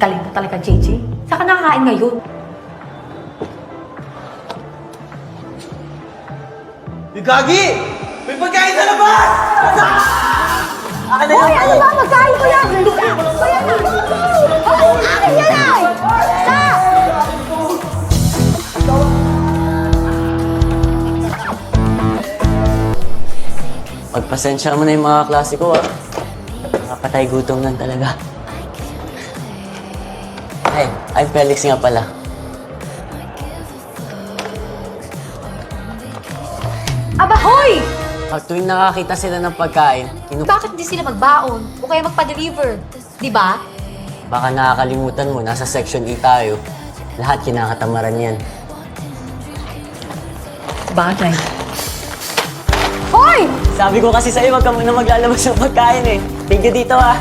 Galing mo talaga, JJ. Saan ka nakakain ngayon? Gagi! May pagkain sa labas! Akin na Hoy, ano ba? Magkain ko yan! Kaya na! Oh, akin yan ay! Stop! Pagpasensya mo na yung mga klase ko, ah. Nakapatay gutom lang talaga. Hey, I'm Felix nga pala. Aba, hoy! Pag tuwing nakakita sila ng pagkain, Bakit di sila magbaon? O kaya magpa-deliver? Di ba? baka nakakalimutan mo, nasa Section E tayo. Lahat kinakatamaran yan. Bagay. Hoy! Sabi ko kasi sa'yo, wag ka muna maglalabas ng pagkain eh. Thank you dito, ah.